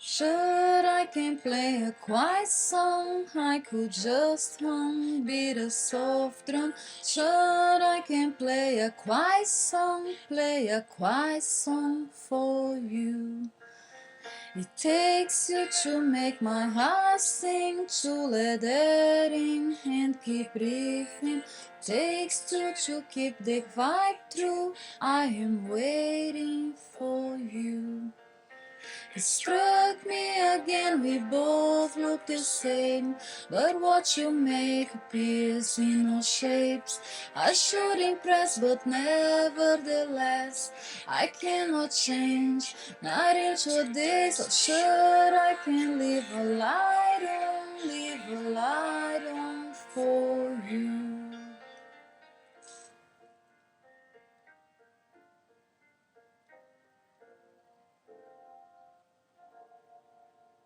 Sure, I can play a quiet song, I could just hum, beat a soft drum. Sure, I can play a quiet song for you. It takes you to make my heart sing, to let it in and keep breathing. Takes two to keep the vibe true, I am waiting for you. It struck me again, we both look the same, but what you make appears in all shapes. I should impress, but nevertheless, I cannot change, not into this. So sure I can leave a light on for you.